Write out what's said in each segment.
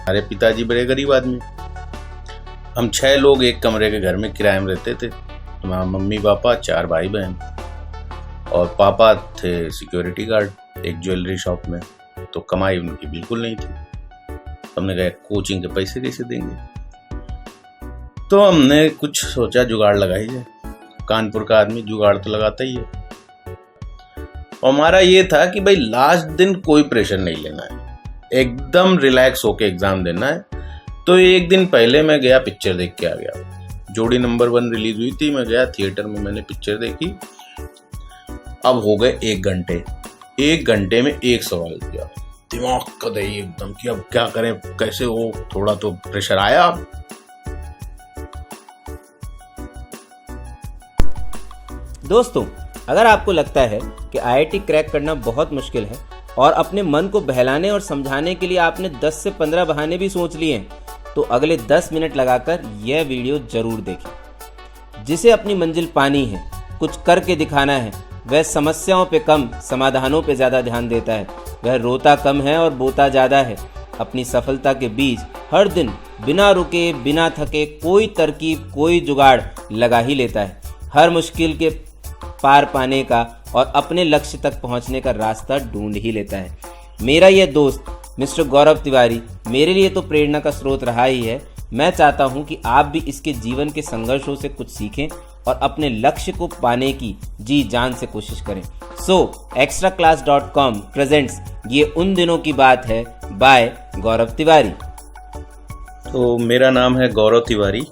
हमारे पिताजी बड़े गरीब आदमी, हम 6 लोग एक कमरे के घर में किराए में रहते थे। मम्मी पापा 4 भाई बहन, और पापा थे सिक्योरिटी गार्ड एक ज्वेलरी शॉप में। तो कमाई उनकी बिल्कुल नहीं थी। हमने कहा कोचिंग के पैसे कैसे देंगे, तो हमने कुछ सोचा जुगाड़ लगाई जाए। कानपुर का आदमी जुगाड़ तो लगाता ही है। और हमारा ये था कि भाई लास्ट दिन कोई प्रेशर नहीं लेना है, एकदम रिलैक्स होके एग्जाम देना है। तो एक दिन पहले मैं गया, पिक्चर देख के आ गया। जोड़ी नंबर 1 रिलीज हुई थी, मैं गया थिएटर में, मैंने पिक्चर देखी। अब हो गए 1 घंटे, 1 घंटे में एक सवाल किया, दिमाग का दही एकदम कि अब क्या करें, कैसे हो। थोड़ा तो प्रेशर आया। दोस्तों, अगर आपको लगता है कि आईआईटी क्रैक करना बहुत मुश्किल है और अपने मन को बहलाने और समझाने के लिए आपने 10 से 15 बहाने भी सोच लिए हैं, तो अगले 10 मिनट लगाकर यह वीडियो जरूर देखें। जिसे अपनी मंजिल पानी है, कुछ करके दिखाना है, वह समस्याओं पे कम समाधानों पे ज़्यादा ध्यान देता है। वह रोता कम है और बोता ज़्यादा है। अपनी सफलता के बीच हर दिन बिना रुके बिना थके कोई तरकीब कोई जुगाड़ लगा ही लेता है। हर मुश्किल के पार पाने का और अपने लक्ष्य तक पहुंचने का रास्ता ढूंढ ही लेता है। मेरा यह दोस्त मिस्टर गौरव तिवारी मेरे लिए तो प्रेरणा का स्रोत रहा ही है। मैं चाहता हूं कि आप भी इसके जीवन के संघर्षों से कुछ सीखें और अपने लक्ष्य को पाने की जी जान से कोशिश करें। extraclass.com प्रेजेंट्स ये उन दिनों की बात है बाय गौरव तिवारी। तो मेरा नाम है गौरव तिवारी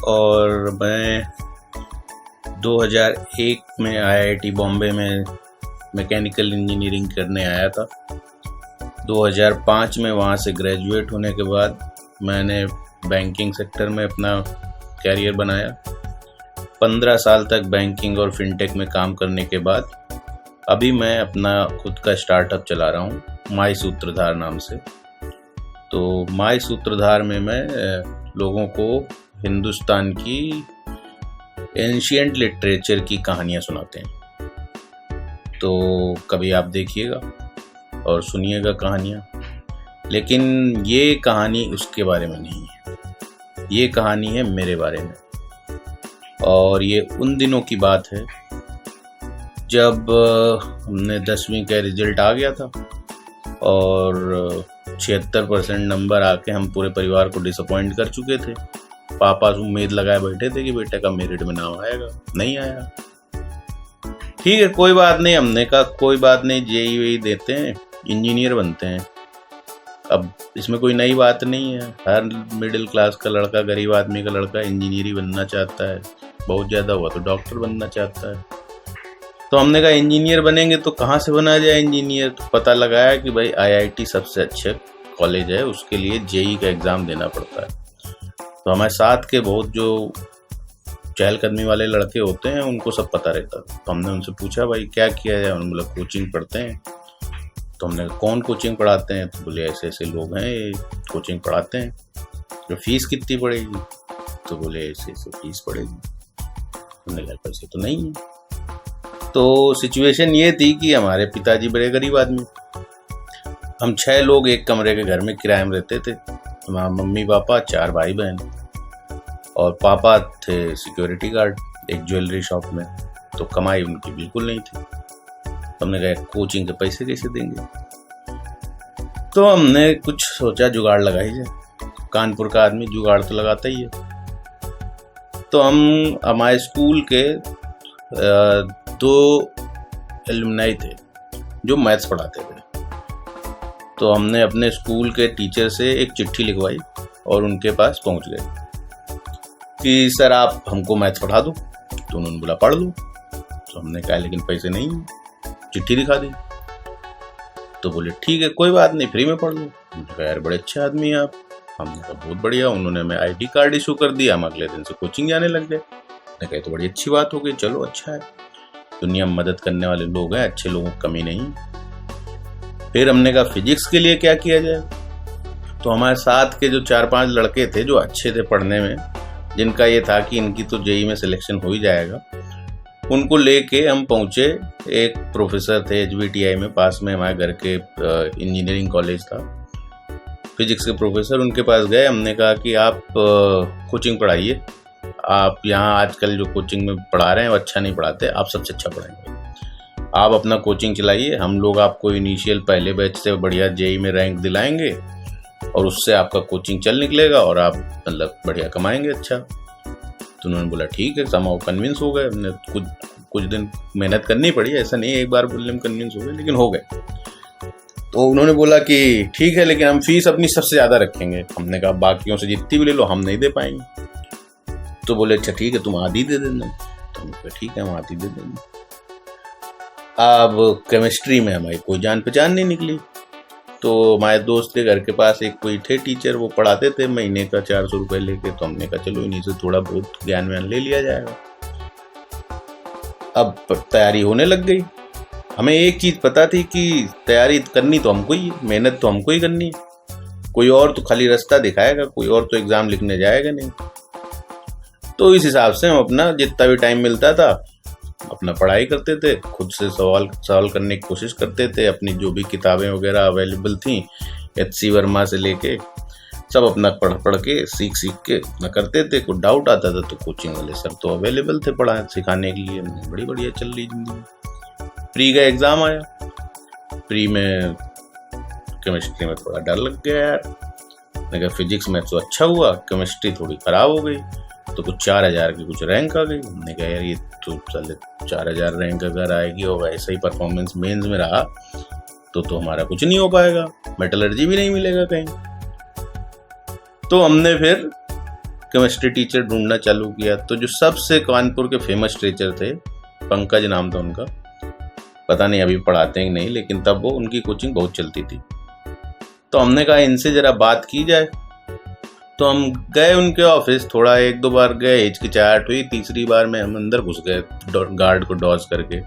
और मैं 2001 में आईआईटी बॉम्बे में मैकेनिकल इंजीनियरिंग करने आया था। 2005 में वहाँ से ग्रेजुएट होने के बाद मैंने बैंकिंग सेक्टर में अपना कैरियर बनाया। 15 साल तक बैंकिंग और फिनटेक में काम करने के बाद अभी मैं अपना खुद का स्टार्टअप चला रहा हूँ, माई सूत्रधार नाम से। तो माई सूत्रधार में मैं लोगों को हिंदुस्तान की एंशिएंट लिटरेचर की कहानियाँ सुनाते हैं। तो कभी आप देखिएगा और सुनिएगा कहानियाँ, लेकिन ये कहानी उसके बारे में नहीं है, ये कहानी है मेरे बारे में। और ये उन दिनों की बात है जब हमने 10वीं का रिजल्ट आ गया था और 76% नंबर आके हम पूरे परिवार को डिसअपॉइंट कर चुके थे। पापा उम्मीद लगाए बैठे थे कि बेटे का मेरिट में नाम आएगा, नहीं आया। ठीक है, कोई बात नहीं, हमने कहा कोई बात नहीं, जेई वेई देते हैं, इंजीनियर बनते हैं। अब इसमें कोई नई बात नहीं है, हर मिडिल क्लास का लड़का, गरीब आदमी का लड़का इंजीनियर ही बनना चाहता है। बहुत ज़्यादा हुआ तो डॉक्टर बनना चाहता है। तो हमने कहा इंजीनियर बनेंगे तो कहाँ से बना जाए इंजीनियर। तो पता लगाया कि भाई आईआईटी सबसे अच्छे कॉलेज है, उसके लिए जेई का एग्ज़ाम देना पड़ता है। तो हमारे साथ के बहुत जो चहलकदमी वाले लड़के होते हैं उनको सब पता रहता। तो हमने उनसे पूछा भाई क्या किया जाए। उन्होंने बोला कोचिंग पढ़ते हैं। तो हमने कहा कौन कोचिंग पढ़ाते हैं। तो बोले ऐसे ऐसे लोग हैं, ये कोचिंग पढ़ाते हैं। तो फीस कितनी पड़ेगी। तो बोले ऐसे ऐसे फीस पड़ेगी। हमने कहा पैसे तो नहीं है। तो सिचुएशन ये थी कि हमारे पिताजी बड़े गरीब आदमी, हम 6 लोग एक कमरे के घर में किराए में रहते थे। मम्मी पापा 4 भाई बहन, और पापा थे सिक्योरिटी गार्ड एक ज्वेलरी शॉप में। तो कमाई उनकी बिल्कुल नहीं थी। तो हमने कहा कोचिंग के पैसे कैसे देंगे। तो हमने कुछ सोचा जुगाड़ लगाई जाए। कानपुर का आदमी जुगाड़ तो लगाता ही है। तो हम हमारे स्कूल के 2 एलुमनाई थे जो मैथ्स पढ़ाते थे। तो हमने अपने स्कूल के टीचर से एक चिट्ठी लिखवाई और उनके पास पहुंच गए कि सर आप हमको मैथ्स पढ़ा दो। तो उन्होंने बोला पढ़ लो। तो हमने कहा लेकिन पैसे नहीं हैं। चिट्ठी दिखा दी। तो बोले ठीक है कोई बात नहीं, फ्री में पढ़ लो। हमने कहा यार बड़े अच्छे आदमी हैं आप। हमने कहा बहुत बढ़िया। उन्होंने हमें आईडी कार्ड इशू कर दिया, हम अगले दिन से कोचिंग जाने लग गए। हमने कहा तो बड़ी अच्छी बात हो गई, चलो अच्छा है, दुनिया में मदद करने वाले लोग हैं, अच्छे लोगों की कमी नहीं। फिर हमने कहा फिजिक्स के लिए क्या किया जाए। तो हमारे साथ के जो 4-5 लड़के थे जो अच्छे थे पढ़ने में, जिनका ये था कि इनकी तो जेई में सिलेक्शन हो ही जाएगा, उनको लेके हम पहुँचे। एक प्रोफेसर थे HBTI में, पास में हमारे घर के इंजीनियरिंग कॉलेज था। फिजिक्स के प्रोफेसर, उनके पास गए। हमने कहा कि आप कोचिंग पढ़ाइए, आप यहाँ आजकल जो कोचिंग में पढ़ा रहे हैं वो अच्छा नहीं पढ़ाते, आप सबसे अच्छा पढ़ाएंगे, आप अपना कोचिंग चलाइए, हम लोग आपको इनिशियल पहले बैच से बढ़िया जेई में रैंक दिलाएंगे और उससे आपका कोचिंग चल निकलेगा और आप मतलब बढ़िया कमाएंगे अच्छा। तो उन्होंने बोला ठीक है, समाओ कन्विंस हो गए। हमने कुछ दिन मेहनत करनी पड़ी, ऐसा नहीं एक बार बोलने में कन्विंस हो गए, लेकिन हो गए। तो उन्होंने बोला कि ठीक है, लेकिन हम फीस अपनी सबसे ज़्यादा रखेंगे। हमने कहा बाकियों से जितनी भी ले लो, हम नहीं दे पाएंगे। तो बोले अच्छा ठीक है, तुम आधी दे देना। तो हमने कहा ठीक है, हम आधी दे देंगे। अब केमिस्ट्री में हमारी कोई जान पहचान नहीं निकली। तो हमारे दोस्त के घर के पास एक कोई थे टीचर, वो पढ़ाते थे महीने का 400 रुपये लेके। तो हमने कहा चलो इन्हीं से थोड़ा बहुत ज्ञान व्यान ले लिया जाएगा। अब तैयारी होने लग गई। हमें एक चीज़ पता थी कि तैयारी करनी तो हमको ही, मेहनत तो हमको ही करनी है, कोई और तो खाली रास्ता दिखाएगा, कोई और तो एग्ज़ाम लिखने जाएगा नहीं। तो इस हिसाब से हम अपना जितना भी टाइम मिलता था अपना पढ़ाई करते थे, खुद से सवाल करने की कोशिश करते थे। अपनी जो भी किताबें वगैरह अवेलेबल थी, HC वर्मा से लेके सब अपना पढ़ के सीख के अपना करते थे। कोई डाउट आता था तो कोचिंग वाले सर तो अवेलेबल थे सिखाने के लिए। बड़ी बढ़िया चल रही जिंदगी। प्री का एग्ज़ाम आया। प्री में केमिस्ट्री में थोड़ा डर लग गया यार। मैंने कहा फिजिक्स में तो अच्छा हुआ, केमिस्ट्री थोड़ी ख़राब हो गई। तो कुछ 4000 की कुछ रैंक आ गई। हमने कहा यार ये तो चले 4000 रैंक अगर आएगी और ऐसा ही परफॉर्मेंस मेंस में रहा तो हमारा कुछ नहीं हो पाएगा, मेटलर्जी भी नहीं मिलेगा कहीं। तो हमने फिर केमिस्ट्री टीचर ढूंढना चालू किया। तो जो सबसे कानपुर के फेमस टीचर थे, पंकज नाम था उनका, पता नहीं अभी पढ़ाते हैं कि नहीं, लेकिन तब वो उनकी कोचिंग बहुत चलती थी। तो हमने कहा इनसे ज़रा बात की जाए। तो हम गए उनके ऑफिस, थोड़ा 1-2 बार गए, हिचकिचाहट हुई। तीसरी बार में हम अंदर घुस गए गार्ड को डॉज करके।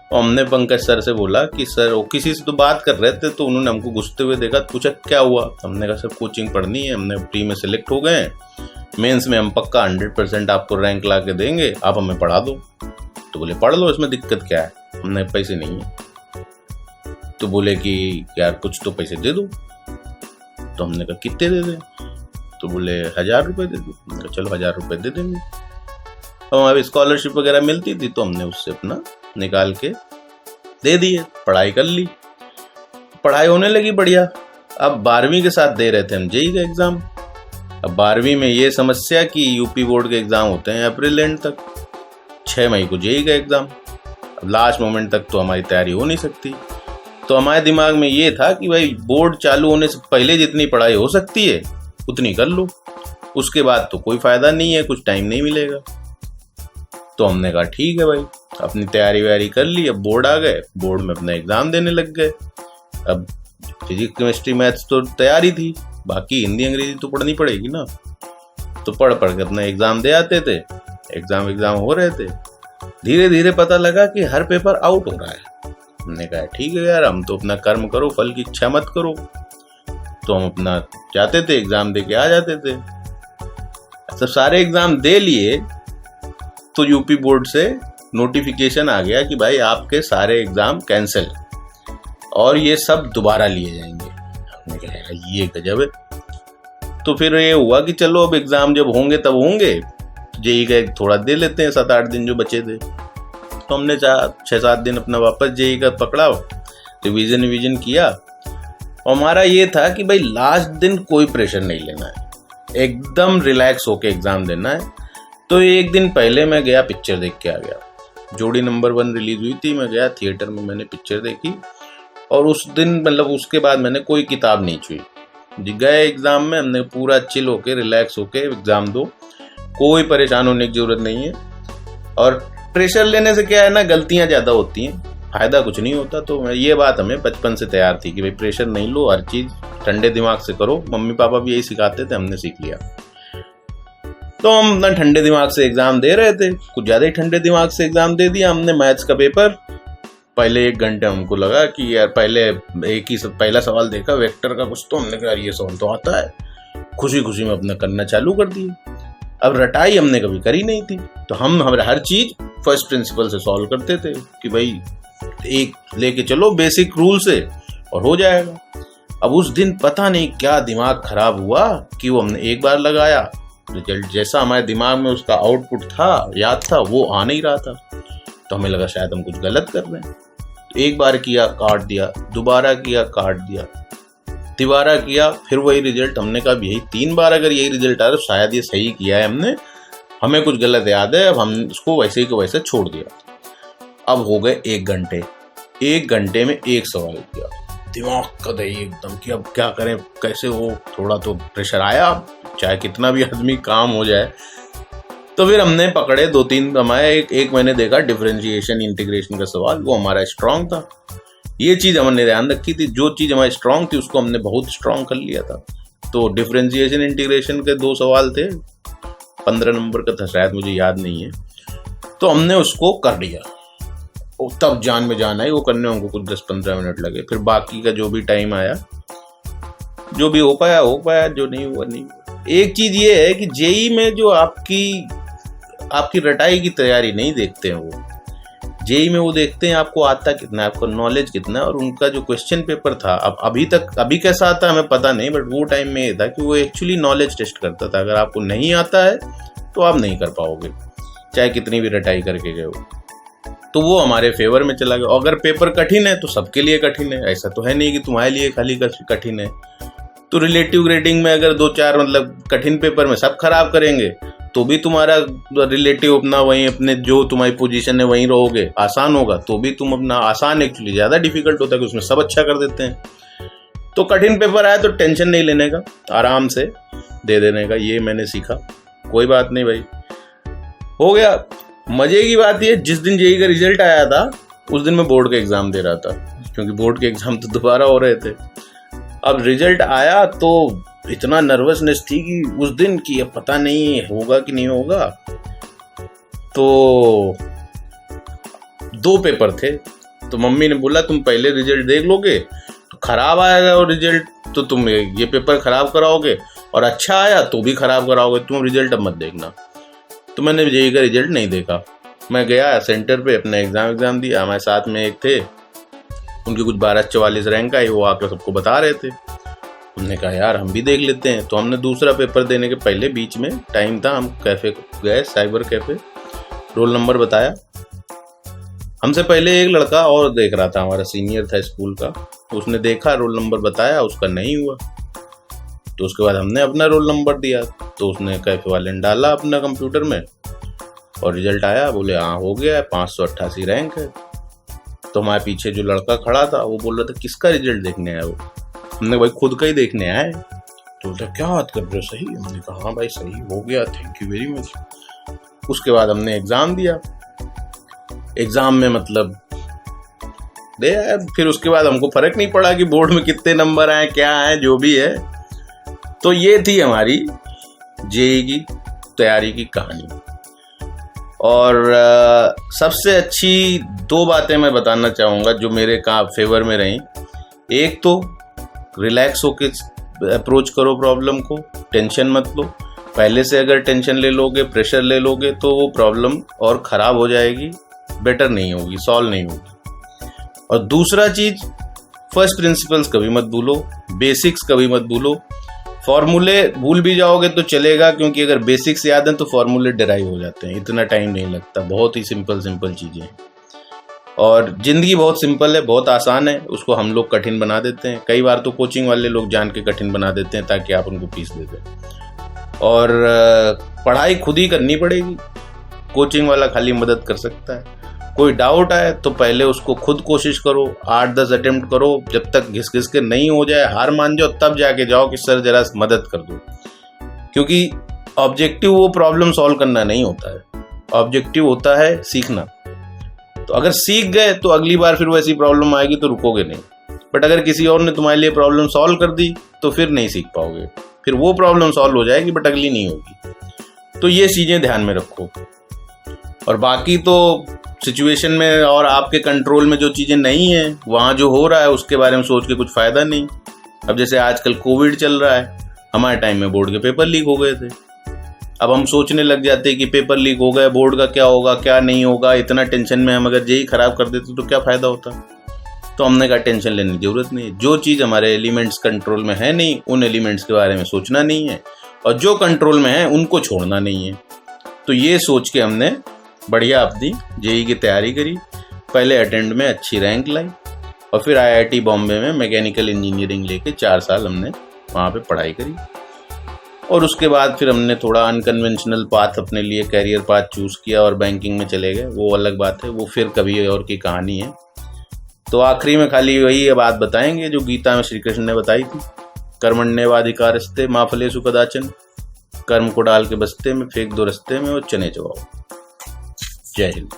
और हमने पंकज सर से बोला कि सर, वो किसी से तो बात कर रहे थे, तो उन्होंने हमको घुसते हुए देखा, पूछा क्या हुआ। हमने कहा सर कोचिंग पढ़नी है, हमने प्री में सेलेक्ट हो गए हैं, मेंस में हम पक्का 100% आपको रैंक ला के देंगे, आप हमें पढ़ा दो। तो बोले पढ़ लो, इसमें दिक्कत क्या है। हमने पैसे नहीं है। तो बोले कि यार कुछ तो पैसे दे दो। तो हमने कहा कितने दे दें। तो बोले 1000 रुपये दे दो। हमने कहा चलो 1000 रुपये दे देंगे। और हमारी स्कॉलरशिप वगैरह मिलती थी तो हमने उससे अपना निकाल के दे दिए, पढ़ाई कर ली। पढ़ाई होने लगी बढ़िया। अब 12वीं के साथ दे रहे थे हम जेई का एग्ज़ाम। अब 12वीं में ये समस्या कि यूपी बोर्ड के एग्ज़ाम होते हैं अप्रैल एंड तक, 6 मई को जेई का एग्ज़ाम। अब लास्ट मोमेंट तक तो हमारी तैयारी हो नहीं सकती। तो हमारे दिमाग में ये था कि भाई बोर्ड चालू होने से पहले जितनी पढ़ाई हो सकती है उतनी कर लो, उसके बाद तो कोई फ़ायदा नहीं है, कुछ टाइम नहीं मिलेगा। तो हमने कहा ठीक है भाई, अपनी तैयारी वैयारी कर ली। अब बोर्ड आ गए, बोर्ड में अपना एग्ज़ाम देने लग गए। अब फिजिक्स केमिस्ट्री मैथ्स तो तैयारी थी, बाकी हिंदी अंग्रेजी तो पढ़नी पड़ेगी ना। तो पढ़ के अपना एग्ज़ाम दे आते थे। एग्ज़ाम हो रहे थे। धीरे धीरे पता लगा कि हर पेपर आउट हो रहा है। हमने कहा ठीक है यार, हम तो अपना कर्म करो, फल की इच्छा मत करो। तो हम अपना जाते थे, एग्ज़ाम दे के आ जाते थे। सब सारे एग्ज़ाम दे लिए तो यूपी बोर्ड से नोटिफिकेशन आ गया कि भाई आपके सारे एग्ज़ाम कैंसिल और ये सब दोबारा लिए जाएंगे। हमने कहा ये गजब है। तो फिर ये हुआ कि चलो अब एग्ज़ाम जब होंगे तब होंगे, जेई का थोड़ा दे लेते हैं, 7-8 दिन जो बचे थे। तो हमने 6-7 दिन अपना वापस जेई का पकड़ा, रिवीजन किया। और हमारा ये था कि भाई लास्ट दिन कोई प्रेशर नहीं लेना है, एकदम रिलैक्स होके एग्ज़ाम देना है। तो एक दिन पहले मैं गया, पिक्चर देख के आ गया। जोड़ी नंबर 1 रिलीज़ हुई थी, मैं गया थिएटर में, मैंने पिक्चर देखी। और उस दिन मतलब उसके बाद मैंने कोई किताब नहीं छुई। गए एग्ज़ाम में, हमने पूरा चिल होके रिलैक्स होके एग्ज़ाम दो, कोई परेशान होने की ज़रूरत नहीं है। और प्रेशर लेने से क्या है ना, गलतियाँ ज़्यादा होती हैं, फ़ायदा कुछ नहीं होता। तो ये बात हमें बचपन से तैयार थी कि भाई प्रेशर नहीं लो, हर चीज़ ठंडे दिमाग से करो। मम्मी पापा भी यही सिखाते थे, हमने सीख लिया। तो हम अपना ठंडे दिमाग से एग्ज़ाम दे रहे थे, कुछ ज़्यादा ही ठंडे दिमाग से एग्ज़ाम दे दिया हमने। मैथ्स का पेपर पहले 1 घंटे हमको लगा कि यार पहला सवाल देखा वेक्टर का कुछ, तो हमने कहा ये सवाल तो आता है, खुशी खुशी में अपना करना चालू कर दिए। अब रटाई हमने कभी करी नहीं थी, तो हम हर चीज़ फर्स्ट प्रिंसिपल से सॉल्व करते थे कि भाई एक लेके चलो बेसिक रूल से और हो जाएगा। अब उस दिन पता नहीं क्या दिमाग खराब हुआ कि वो हमने एक बार लगाया, रिजल्ट जैसा हमारे दिमाग में उसका आउटपुट था, याद था, वो आ नहीं रहा था। तो हमें लगा शायद हम कुछ गलत कर रहे हैं। तो एक बार किया, काट दिया, दोबारा किया, काट दिया, तिबारा किया, फिर वही रिजल्ट। हमने कहा यही 3 बार अगर यही रिजल्ट आया तो शायद ये सही किया है हमने, हमें कुछ गलत याद है। अब हम उसको वैसे ही को वैसे छोड़ दिया। अब हो गए 1 घंटे, 1 घंटे में 1 सवाल किया, दिमाग का दही एकदम कि अब क्या करें, कैसे हो। थोड़ा तो प्रेशर आया, चाहे कितना भी आदमी काम हो जाए। तो फिर हमने पकड़े 2-3 हमारे, एक मैंने देखा डिफरेंशिएशन इंटीग्रेशन का सवाल, वो हमारा स्ट्रांग था। ये चीज़ हमने ध्यान रखी थी, जो चीज़ हमारी स्ट्रांग थी उसको हमने बहुत स्ट्रांग कर लिया था। तो डिफरेंशिएशन इंटीग्रेशन के 2 सवाल थे, 15 नंबर का था शायद, मुझे याद नहीं है। तो हमने उसको कर लिया, तब जान में जान आई। वो करने हमको कुछ 10-15 मिनट लगे। फिर बाकी का जो भी टाइम आया, जो भी हो पाया, जो नहीं हुआ नहीं हुआ। एक चीज़ ये है कि जेई में जो आपकी रटाई की तैयारी नहीं देखते हैं, वो जेई में वो देखते हैं आपको आता कितना है, आपको नॉलेज कितना है। और उनका जो क्वेश्चन पेपर था, अब अभी कैसा आता है हमें पता नहीं, बट वो टाइम में ये था कि वो एक्चुअली नॉलेज टेस्ट करता था। अगर आपको नहीं आता है तो आप नहीं कर पाओगे, चाहे कितनी भी रटाई करके गए हो। तो वो हमारे फेवर में चला गया। अगर पेपर कठिन है तो सबके लिए कठिन है, ऐसा तो है नहीं कि तुम्हारे लिए खाली कठिन है। तो रिलेटिव ग्रेडिंग में अगर 2-4 मतलब कठिन पेपर में सब खराब करेंगे तो भी तुम्हारा रिलेटिव अपना वहीं, अपने जो तुम्हारी पोजीशन है वहीं रहोगे। आसान होगा तो भी तुम अपना, आसान एक्चुअली ज़्यादा डिफिकल्ट होता है कि उसमें सब अच्छा कर देते हैं। तो कठिन पेपर आया तो टेंशन नहीं लेने का, आराम से दे देने का, ये मैंने सीखा। कोई बात नहीं भाई, हो गया। मजे की बात ये, जिस दिन जेईई का रिजल्ट आया था उस दिन मैं बोर्ड का एग्ज़ाम दे रहा था, क्योंकि बोर्ड के एग्ज़ाम तो दोबारा हो रहे थे। अब रिजल्ट आया तो इतना नर्वसनेस थी कि उस दिन कि अब पता नहीं होगा कि नहीं होगा। तो 2 पेपर थे, तो मम्मी ने बोला तुम पहले रिजल्ट देख लोगे तो खराब आएगा, और रिजल्ट तो तुम ये पेपर खराब कराओगे, और अच्छा आया तो भी खराब कराओगे, तुम रिजल्ट अब मत देखना। तो मैंने जेईई का रिजल्ट नहीं देखा। मैं गया सेंटर पे, अपना एग्ज़ाम दिया। हमारे साथ में एक थे, उनकी कुछ 1244 रैंक आई, वो आकर सबको बता रहे थे। हमने कहा यार हम भी देख लेते हैं। तो हमने दूसरा पेपर देने के पहले, बीच में टाइम था, हम कैफ़े गए, साइबर कैफ़े, रोल नंबर बताया। हमसे पहले एक लड़का और देख रहा था, हमारा सीनियर था स्कूल का, उसने देखा, रोल नंबर बताया, उसका नहीं हुआ। तो उसके बाद हमने अपना रोल नंबर दिया, तो उसने कैफ़े वाले ने डाला अपना कंप्यूटर में, और रिजल्ट आया, बोले हाँ हो गया है, 588 रैंक है। तो हमारे पीछे जो लड़का खड़ा था वो बोल रहा था किसका रिजल्ट देखने आया वो। हमने भाई खुद का ही देखने आए। तो बोलता क्या बात कर रहे हो, सही? हमने कहा हाँ भाई सही हो गया, थैंक यू वेरी मच। उसके बाद हमने एग्ज़ाम दिया। एग्ज़ाम में मतलब दे आए। फिर उसके बाद हमको फ़र्क नहीं पड़ा कि बोर्ड में कितने नंबर आए, क्या आए, जो भी है। तो ये थी हमारी जेईई की तैयारी की कहानी। और सबसे अच्छी 2 बातें मैं बताना चाहूँगा जो मेरे फेवर में रहीं। एक तो रिलैक्स होके अप्रोच करो प्रॉब्लम को, टेंशन मत लो। पहले से अगर टेंशन ले लोगे, प्रेशर ले लोगे, तो वो प्रॉब्लम और ख़राब हो जाएगी, बेटर नहीं होगी, सॉल्व नहीं होगी। और दूसरा चीज़, फर्स्ट प्रिंसिपल्स कभी मत भूलो, बेसिक्स कभी मत भूलो। फॉर्मूले भूल भी जाओगे तो चलेगा, क्योंकि अगर बेसिक्स याद हैं तो फॉर्मूले डिराइव हो जाते हैं, इतना टाइम नहीं लगता, बहुत ही सिंपल चीज़ें हैं। और ज़िंदगी बहुत सिंपल है, बहुत आसान है, उसको हम लोग कठिन बना देते हैं। कई बार तो कोचिंग वाले लोग जान के कठिन बना देते हैं ताकि आप उनको फीस दे दें। और पढ़ाई खुद ही करनी पड़ेगी, कोचिंग वाला खाली मदद कर सकता है। कोई डाउट आए तो पहले उसको खुद कोशिश करो, 8-10 अटेम्प्ट करो, जब तक घिस घिस के नहीं हो जाए, हार मान जाओ, तब जाके जाओ कि सर जरा मदद कर दो। क्योंकि ऑब्जेक्टिव वो प्रॉब्लम सॉल्व करना नहीं होता है, ऑब्जेक्टिव होता है सीखना। तो अगर सीख गए तो अगली बार फिर वैसी प्रॉब्लम आएगी तो रुकोगे नहीं। बट अगर किसी और ने तुम्हारे लिए प्रॉब्लम सॉल्व कर दी तो फिर नहीं सीख पाओगे, फिर वो प्रॉब्लम सॉल्व हो जाएगी बट अगली नहीं होगी। तो ये चीज़ें ध्यान में रखो। और बाकी तो सिचुएशन में और आपके कंट्रोल में जो चीज़ें नहीं हैं, वहाँ जो हो रहा है उसके बारे में सोच के कुछ फ़ायदा नहीं। अब जैसे आजकल कोविड चल रहा है, हमारे टाइम में बोर्ड के पेपर लीक हो गए थे। अब हम सोचने लग जाते हैं कि पेपर लीक हो गए, बोर्ड का क्या होगा क्या नहीं होगा, इतना टेंशन में हम अगर जेईई खराब कर देते तो क्या फ़ायदा होता। तो हमने कहा टेंशन लेने की जरूरत नहीं है, जो चीज़ हमारे एलिमेंट्स कंट्रोल में है नहीं उन एलिमेंट्स के बारे में सोचना नहीं है, और जो कंट्रोल में है उनको छोड़ना नहीं है। तो ये सोच के हमने बढ़िया अपनी जेईई की तैयारी करी, पहले अटेम्प्ट में अच्छी रैंक लाई, और फिर आईआईटी बॉम्बे में मैकेनिकल इंजीनियरिंग लेके 4 साल हमने वहाँ पे पढ़ाई करी। और उसके बाद फिर हमने थोड़ा अनकन्वेंशनल पाथ अपने लिए कैरियर पाथ चूज़ किया और बैंकिंग में चले गए, वो अलग बात है, वो फिर कभी और की कहानी है। तो आखिरी में खाली वही बात बताएंगे जो गीता में श्री कृष्ण ने बताई थी, कर्मण्येवाधिकारस्ते मा फलेषु कदाचन, कर्म को डाल के बस्ते में फेंक दो रस्ते में और चने चबाओ। जय हिंद।